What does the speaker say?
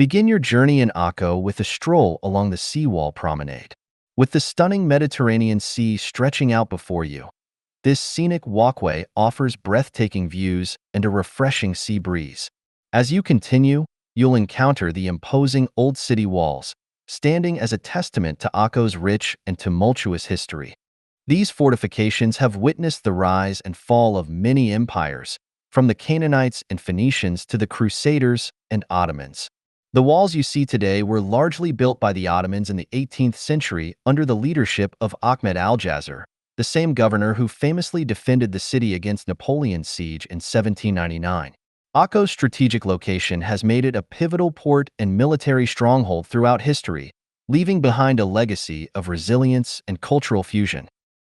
Begin your journey in Akko with a stroll along the Sea Wall Promenade. With the stunning Mediterranean Sea stretching out before you, this scenic walkway offers breathtaking views and a refreshing sea breeze. As you continue, you'll encounter the imposing old city walls, standing as a testament to Akko's rich and tumultuous history. These fortifications have witnessed the rise and fall of many empires, from the Canaanites and Phoenicians to the Crusaders and Ottomans. The walls you see today were largely built by the Ottomans in the 18th century under the leadership of Ahmed al-Jazir, the same governor who famously defended the city against Napoleon's siege in 1799. Akko's strategic location has made it a pivotal port and military stronghold throughout history, leaving behind a legacy of resilience and cultural fusion.